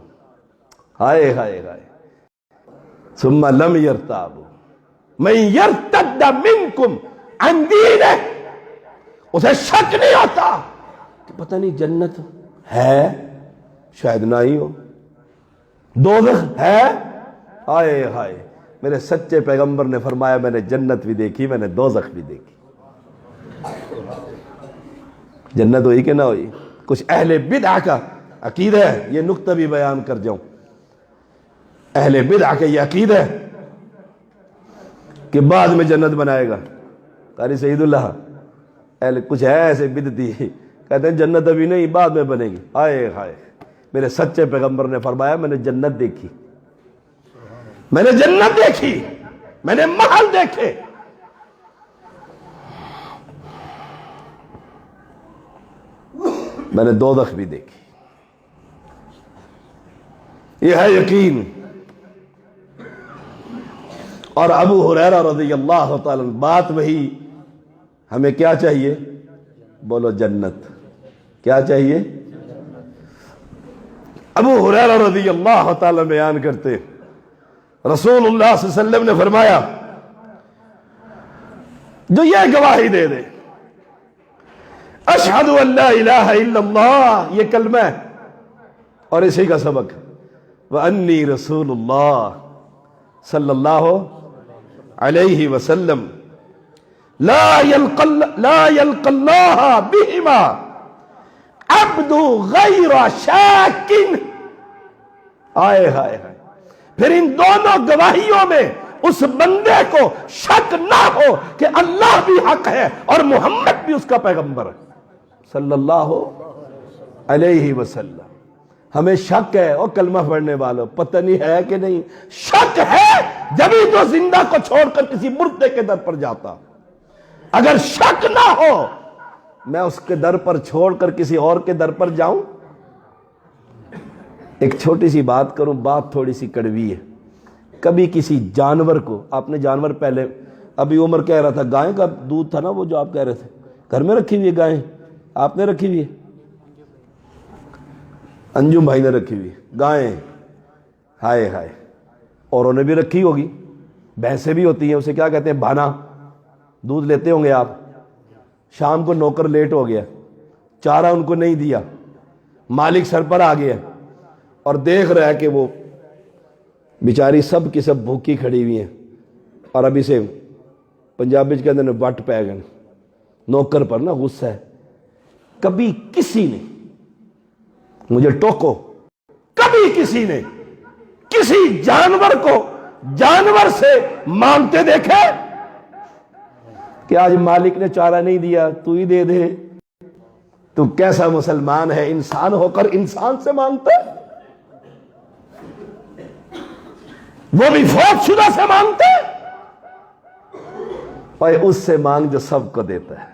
A: ہائے ہائے ہائے. ثم لم يرتابوا من يرتد منکم عن دینہ، اسے شک نہیں ہوتا کہ پتہ نہیں جنت ہے، شاید نہ ہی ہو، دوزخ ہے، آئے ہائے، میرے سچے پیغمبر نے فرمایا میں نے جنت بھی دیکھی، میں نے دوزخ بھی دیکھی۔ جنت ہوئی کہ نہ ہوئی؟ کچھ اہل بدعہ کا عقیدہ ہے، یہ نقطہ بھی بیان کر جاؤں، اہل بدعہ کا یہ عقیدہ ہے کہ بعد میں جنت بنائے گا۔ قاری سعید اللہ کچھ ہے ایسے بدعتی، کہتے ہیں جنت ابھی نہیں، بعد میں بنے گی۔ آئے ہائے، میرے سچے پیغمبر نے فرمایا میں نے جنت دیکھی، میں نے جنت دیکھی، میں نے محل دیکھے۔ میں نے دوزخ بھی دیکھی۔ یہ ہے یقین۔ اور ابو ہریرہ رضی اللہ تعالیٰ بات وہی، ہمیں کیا چاہیے؟ بولو جنت۔ کیا چاہیے؟ ابو ہریرہ رضی اللہ تعالیٰ بیان کرتے رسول اللہ صلی اللہ علیہ وسلم نے فرمایا جو یہ گواہی دے دے اشہد ان لا الہ الا اللہ، یہ کلمہ ہے اور اسی کا سبق وانی رسول اللہ صلی اللہ علیہ وسلم لا یلقى اللہ بہما عبد غیر شاک۔ آئے ہائے ہائے، پھر ان دونوں گواہیوں میں اس بندے کو شک نہ ہو کہ اللہ بھی حق ہے اور محمد بھی اس کا پیغمبر ہے صلی اللہ علیہ وسلم۔ ہمیں شک ہے اور کلمہ پڑھنے والوں، پتہ نہیں ہے کہ نہیں؟ شک ہے جبھی تو زندہ کو چھوڑ کر کسی مردے کے در پر جاتا۔ اگر شک نہ ہو میں اس کے در پر چھوڑ کر کسی اور کے در پر جاؤں؟ ایک چھوٹی سی بات کروں، بات تھوڑی سی کڑوی ہے۔ کبھی کسی جانور کو، آپ نے جانور پہلے، ابھی عمر کہہ رہا تھا گائے کا دودھ تھا نا وہ جو آپ کہہ رہے تھے، گھر میں رکھی ہوئی ہے گائیں، آپ نے رکھی ہوئی ہے، انجم بھائی نے رکھی ہوئی گائیں، ہائے ہائے، اوروں نے بھی رکھی ہوگی، بھینسیں بھی ہوتی ہیں، اسے کیا کہتے ہیں؟ بھانا، دودھ لیتے ہوں گے آپ۔ شام کو نوکر لیٹ ہو گیا، چارہ ان کو نہیں دیا، مالک سر پر آ گیا اور دیکھ رہا ہے کہ وہ بیچاری سب کی سب بھوکی کھڑی ہوئی ہیں اور ابھی سے پنجابی کے اندر وٹ پہ گئے، نوکر پر نا غصہ ہے۔ کبھی کسی نے، مجھے ٹوکو، کبھی کسی نے کسی جانور کو جانور سے مانگتے دیکھے کہ آج مالک نے چارہ نہیں دیا تو ہی دے دے؟ تو کیسا مسلمان ہے، انسان ہو کر انسان سے مانگتا ہے، وہ بھی فوت شدہ سے مانگتے، اور اس سے مانگ جو سب کو دیتا ہے۔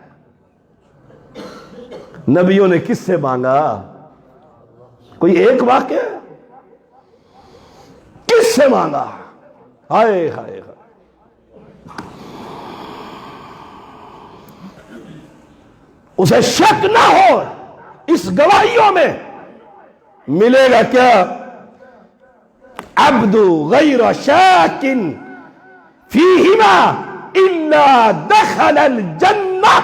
A: نبیوں نے کس سے مانگا؟ کوئی ایک واقعہ؟ کس سے مانگا؟ ہائے ہائے ہائے، اسے شک نہ ہو اس گواہیوں میں ملے گا کیا؟ عبد غیر شاک فیہما الا دخل الجنہ۔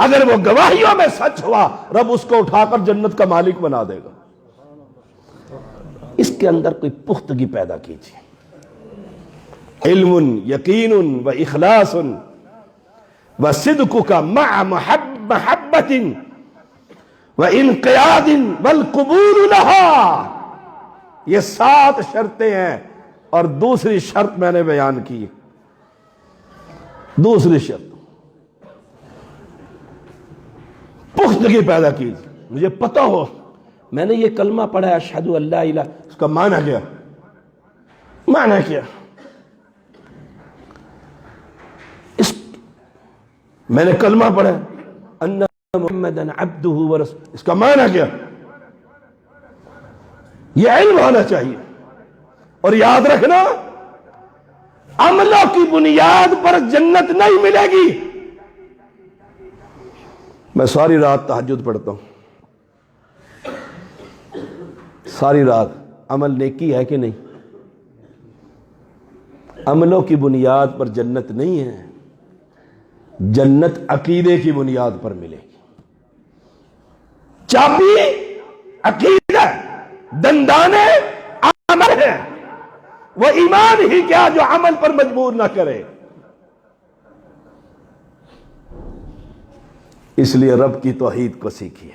A: اگر وہ گواہیوں میں سچ ہوا رب اس کو اٹھا کر جنت کا مالک بنا دے گا۔ اس کے اندر کوئی پختگی پیدا کیجیے، علم یقین و اخلاص و صدقک مع محبت و انقیاد والقبول لها، یہ 7 شرطیں ہیں، اور دوسری شرط میں نے بیان کی، دوسری شرط پختگی پیدا کی۔ مجھے پتہ ہو میں نے یہ کلمہ پڑھا ہے اشہد ان لا الہ، اس کا معنی کیا؟ معنی کیا؟ میں نے کلمہ پڑھا ان محمدًا عبدہ ورسولہ، اس کا معنی کیا؟ یہ علم ہونا چاہیے۔ اور یاد رکھنا عملوں کی بنیاد پر جنت نہیں ملے گی۔ میں ساری رات تہجد پڑھتا ہوں، ساری رات، عمل نیکی ہے کہ نہیں؟ عملوں کی بنیاد پر جنت نہیں ہے، جنت عقیدے کی بنیاد پر ملے گی۔ چابی عقیدہ، دندانے عمل ہے۔ وہ ایمان ہی کیا جو عمل پر مجبور نہ کرے۔ اس لیے رب کی توحید کو سیکھیے۔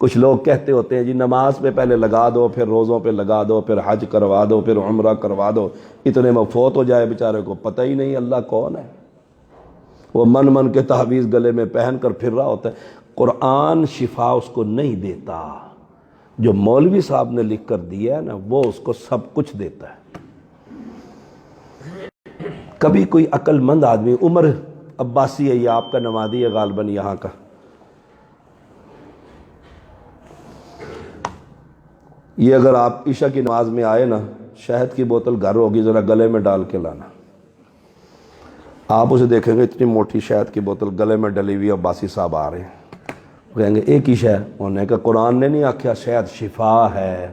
A: کچھ لوگ کہتے ہوتے ہیں جی نماز پہ پہلے لگا دو، پھر روزوں پہ لگا دو، پھر حج کروا دو، پھر عمرہ کروا دو، اتنے میں فوت ہو جائے بیچارے کو پتہ ہی نہیں اللہ کون ہے۔ وہ من من کے تحویز گلے میں پہن کر پھر رہا ہوتا ہے۔ قرآن شفا اس کو نہیں دیتا، جو مولوی صاحب نے لکھ کر دیا ہے نا وہ اس کو سب کچھ دیتا ہے۔ کبھی کوئی عقل مند آدمی، عمر عباسی ہے یہ آپ کا نمازی ہے غالباً یہاں کا، یہ اگر آپ عشاء کی نماز میں آئے نا، شہد کی بوتل گھر ہوگی، ذرا گلے میں ڈال کے لانا۔ آپ اسے دیکھیں گے اتنی موٹی شہد کی بوتل گلے میں ڈلی ہوئی، عباسی صاحب آ رہے ہیں، وہ کہیں گے ایک ہی شہد، انہوں نے کہا قرآن نے نہیں آکھیا شہد شفا ہے۔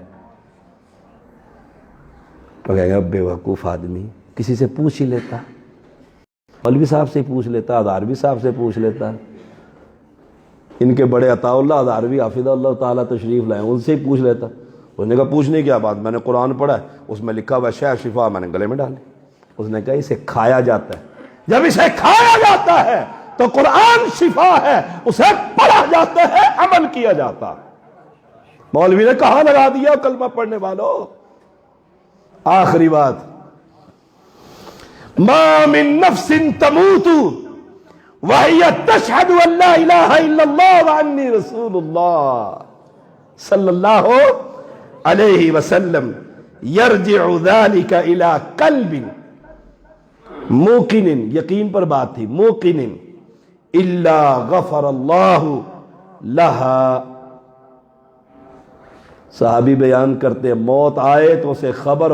A: وہ کہیں گے بے وقوف آدمی، کسی سے پوچھ ہی لیتا، مولوی صاحب سے پوچھ لیتا، ہزاروی صاحب سے پوچھ لیتا، ان کے بڑے عطا اللہ ہزاروی حافظ اللہ تعالیٰ تشریف لائیں، ان سے ہی پوچھ لیتا۔ اس نے کہا پوچھنے کی کیا بات، میں نے قرآن پڑھا ہے اس میں لکھا ہوا شہد شفا، میں نے گلے میں ڈالی۔ اس نے کہا اسے کھایا جاتا ہے، جب اسے کھایا جاتا ہے تو قرآن شفا ہے، اسے پڑھا جاتا ہے، عمل کیا جاتا۔ مولوی نے کہاں لگا دیا کلمہ پڑھنے والوں۔ آخری بات، ما من نفس تموت وهي تشهد ان لا اله الا الله وانی رسول اللہ صلی اللہ علیہ وسلم یرجع ذلك الى قلب موقن، یقین پر بات تھی، موقن الا غفر اللہ لها۔ صحابی بیان کرتے موت آئے تو اسے خبر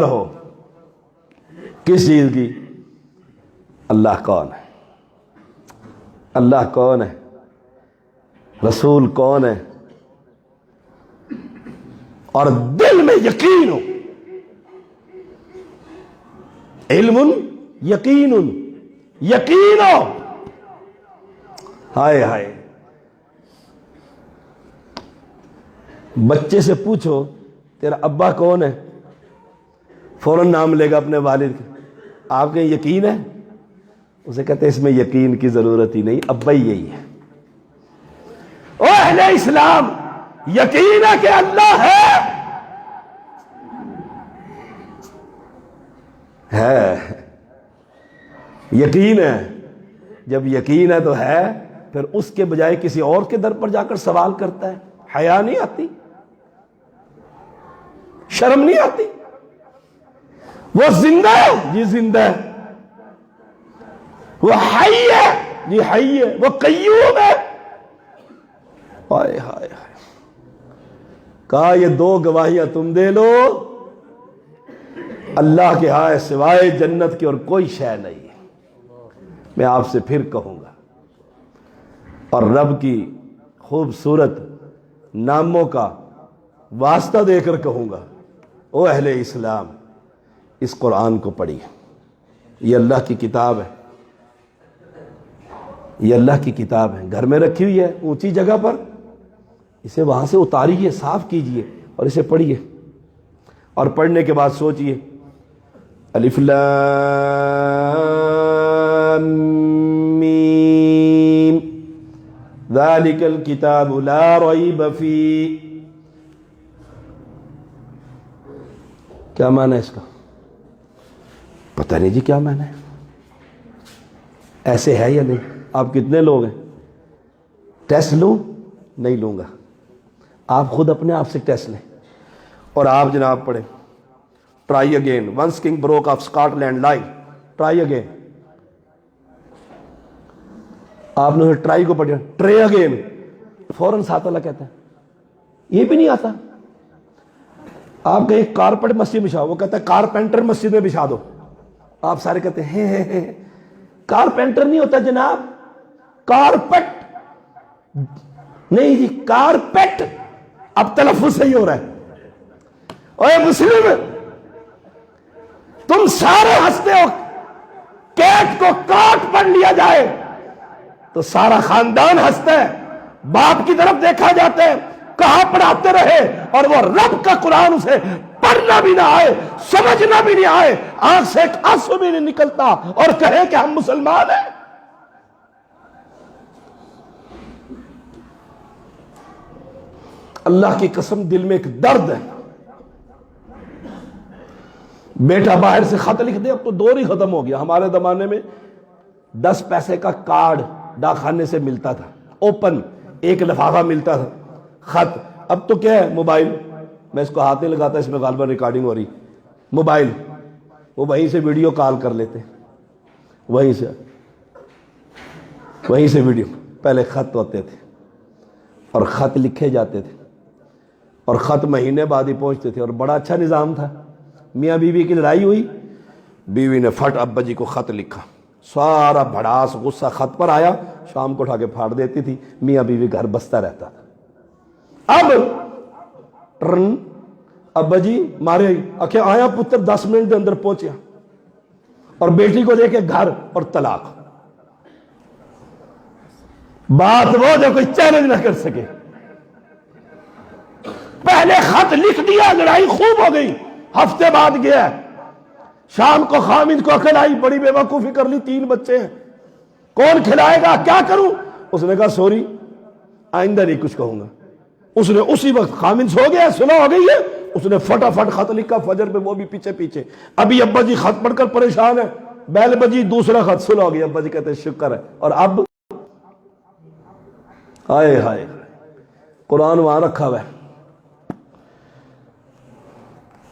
A: ہو کس چیز کی؟ اللہ کون ہے، اللہ کون ہے، رسول کون ہے، اور دل میں یقین ہو، علم یقین ہو۔ ہائے ہائے، بچے سے پوچھو تیرا ابا کون ہے، فوراً نام لے گا اپنے والد کا، آپ کے یقین ہے؟ اسے کہتے ہیں اس میں یقین کی ضرورت ہی نہیں، ابا ہی یہی ہے۔ او اہل اسلام، یقین ہے کہ اللہ ہے، یقین ہے، جب یقین ہے تو ہے، پھر اس کے بجائے کسی اور کے در پر جا کر سوال کرتا ہے، حیا نہیں آتی، شرم نہیں آتی؟ وہ زندہ ہے جی زندہ ہے، وہ حی ہے جی حی ہے، وہ قیوم ہے۔ ہائے ہائے ہائے، کہا یہ دو گواہیاں تم دے لو، اللہ کے ہاں سوائے جنت کی اور کوئی شے نہیں ہے۔ میں آپ سے پھر کہوں گا اور رب کی خوبصورت ناموں کا واسطہ دے کر کہوں گا، او اہل اسلام، اس قرآن کو پڑھیے، یہ اللہ کی کتاب ہے، یہ اللہ کی کتاب ہے، گھر میں رکھی ہوئی ہے اونچی جگہ پر، اسے وہاں سے اتاریے، صاف کیجئے اور اسے پڑھیے، اور پڑھنے کے بعد سوچئے الف لام میم ذالک الکتاب لا ریب فیہ، کیا معنی ہے اس کا؟ پتہ نہیں جی کیا معنی ہے، ایسے ہے یا نہیں؟ آپ کتنے لوگ ہیں؟ ٹیسٹ لوں؟ نہیں لوں گا، آپ خود اپنے آپ سے ٹیسٹ لیں، اور آپ جناب پڑھیں try again, once king broke of Scotland line, try again, آپ نے ٹرائی کو پڑھا، ٹرے اگین، فوراً ساتھ والا کہتا ہے یہ بھی نہیں آتا۔ آپ کہیں کارپٹ مسجد بچھاؤ، وہ کہتا ہے کارپینٹر مسجد میں بچھا دو، آپ سارے کہتے ہیں کارپینٹر نہیں ہوتا جناب، کارپٹ نہیں جی، کارپیٹ، اب تلفظ صحیح ہو رہا ہے۔ اوے مسلم، تم سارے ہنستے ہو، کیٹ کو کاٹ پڑھ لیا جائے تو سارا خاندان ہنستا ہے، باپ کی طرف دیکھا جاتا ہے کہاں پڑھاتے رہے، اور وہ رب کا قرآن اسے پڑھنا بھی نہ آئے، سمجھنا بھی نہیں آئے، آنکھ سے ایک آنسو بھی نہیں نکلتا، اور کہے کہ ہم مسلمان ہیں۔ اللہ کی قسم دل میں ایک درد ہے۔ بیٹا باہر سے خط لکھ دے، اب تو دور ہی ختم ہو گیا۔ ہمارے زمانے میں 10 پیسے کا کارڈ ڈاک خانے سے ملتا تھا، اوپن ایک لفافہ ملتا تھا خط۔ اب تو کیا ہے، موبائل، میں اس کو ہاتھ نہیں لگاتا، اس میں غالباً ریکارڈنگ ہو رہی، موبائل، وہ وہیں سے ویڈیو کال کر لیتے، وہیں سے ویڈیو۔ پہلے خط ہوتے تھے اور خط لکھے جاتے تھے، اور خط مہینے بعد ہی پہنچتے تھے، اور بڑا اچھا نظام تھا۔ میاں بیوی کی لڑائی ہوئی، بیوی نے فٹ ابا جی کو خط لکھا، سارا بھڑاس غصہ خط پر آیا، شام کو اٹھا کے پھاڑ دیتی تھی، میاں بیوی گھر بستا رہتا تھا۔ اب ٹرن، ابا جی مارے آکھے آیا پتر 10 منٹ دے اندر پہنچیا، اور بیٹی کو دے کے گھر اور طلاق۔ بات وہ جو کوئی چیلنج نہ کر سکے۔ پہلے خط لکھ دیا، لڑائی خوب ہو گئی، ہفتے بعد گیا، شام کو خامد کو عقل آئی، بڑی بے وقوفی کر لی، 3 بچے ہیں، کون کھلائے گا، کیا کروں؟ اس نے کہا سوری، آئندہ نہیں کچھ کہوں گا۔ اس نے اسی وقت، خامد سو گیا، صلح ہو گئی ہے، اس نے فٹافٹ خط لکھا فجر پہ، وہ بھی پیچھے پیچھے۔ ابھی ابا جی خط پڑھ کر پریشان ہے، بیل بجی، دوسرا خط، صلح ہو گئی۔ ابا جی کہتے ہیں شکر ہے۔ اور اب ہائے ہائے، قرآن وہاں رکھا ہوا ہے،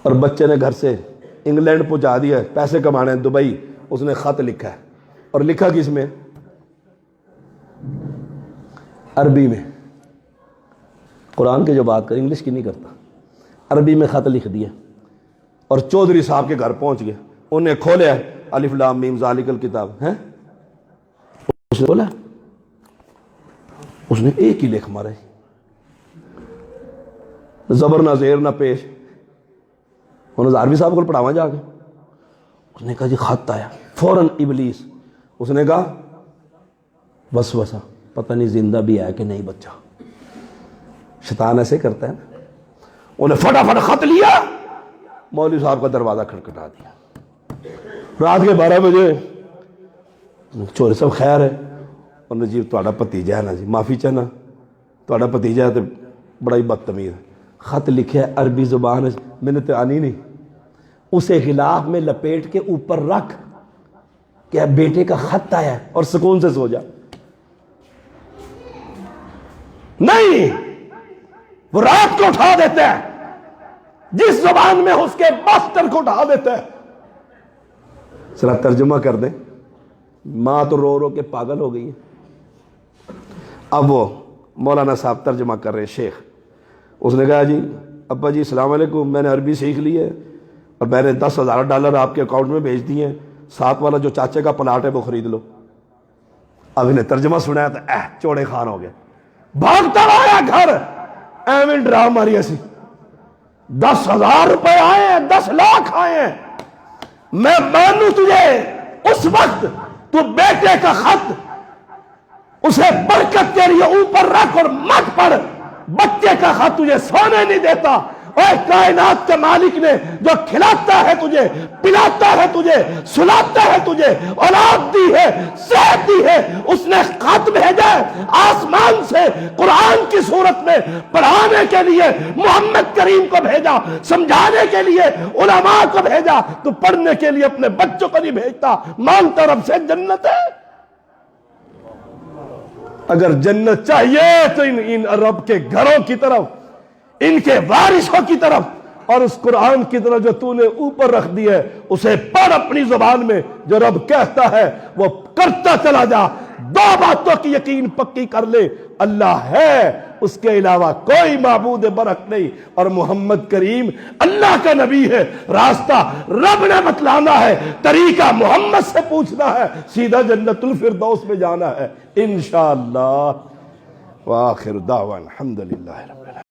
A: اور بچے نے گھر سے انگلینڈ پہنچا دیا، پیسے کمانے ہیں دبئی، اس نے خط لکھا ہے، اور لکھا کس میں؟ عربی میں۔ قرآن کی جو بات کر، انگلش کی نہیں کرتا، عربی میں خط لکھ دیا، اور چودھری صاحب کے گھر پہنچ گیا، انہیں کھولیا، الف لام میم ذالک الکتاب ہے، اس نے بولا، اس نے ایک ہی لکھ مارے، زبر نہ زیر نہ پیش۔ انہوں نے عربی صاحب کو پڑھاوا جا کے، اس نے کہا جی خط آیا، فوراً ابلیس، اس نے کہا وسوسہ، پتہ نہیں زندہ بھی ہے کہ نہیں بچہ، شیطان ایسے کرتا ہے نا۔ انہیں فٹافٹ خط لیا، مولوی صاحب کا دروازہ کھٹکھٹا دیا، رات کے 12 بجے، چورے صاحب خیر ہے؟ انہوں نے جی تہاڈا بھتیجا ہے نا جی، معافی چاہنا، تہاڈا بھتیجا ہے تو بڑا ہی بدتمیز ہے، خط لکھے عربی زبان، میں نے تو آنی نہیں، اسے غلاف میں لپیٹ کے اوپر رکھ کہ بیٹے کا خط آیا ہے، اور سکون سے سو جا۔ نہیں، وہ رات کو اٹھا دیتا ہے، جس زبان میں اس کے ماسٹر کو اٹھا دیتا ہے۔ ذرا ترجمہ کر دیں، ماں تو رو رو کے پاگل ہو گئی ہے۔ اب وہ مولانا صاحب ترجمہ کر رہے، شیخ، اس نے کہا جی ابا جی السلام علیکم، میں نے عربی سیکھ لی ہے، اور میں نے $10,000 آپ کے اکاؤنٹ میں بھیج دیے ہیں، ساتھ والا جو چاچے کا پلاٹ ہے وہ خرید لو۔ اب انہیں ترجمہ سنایا تو چوڑے خان ہو گئے، بھاگتا آیا گھر، ایویں ڈرا ماری ایسی، 10,000 روپے آئے ہیں، 10 لاکھ آئے ہیں، میں مانوں تجھے اس وقت تو بیٹے کا خط اسے برکت کے لیے اوپر رکھ اور مت پڑھ، بچے کا خط تجھے سونے نہیں دیتا۔ اے کائنات کے مالک نے جو کھلاتا ہے تجھے، پلاتا ہے تجھے، سلاتا ہے تجھے، اولاد دی ہے، صحت دی ہے، اس نے خط بھیجا ہے آسمان سے، قرآن کی صورت میں پڑھانے کے لیے محمد کریم کو بھیجا، سمجھانے کے لیے علماء کو بھیجا، تو پڑھنے کے لیے اپنے بچوں کو نہیں بھیجتا؟ مانگتا رب سے جنت ہے؟ اگر جنت چاہیے تو ان عرب کے گھروں کی طرف، ان کے وارثوں کی طرف، اور اس قرآن کی طرف جو تو نے اوپر رکھ دی ہے، اسے پڑھ اپنی زبان میں، جو رب کہتا ہے وہ کرتا چلا جا۔ 2 باتوں کی یقین پکی کر لے، اللہ ہے، اس کے علاوہ کوئی معبود برحق نہیں، اور محمد کریم اللہ کا نبی ہے، راستہ رب نے بتلانا ہے، طریقہ محمد سے پوچھنا ہے، سیدھا جنت الفردوس میں جانا ہے انشاءاللہ۔ وآخر دعوانا الحمدللہ رب العالمین۔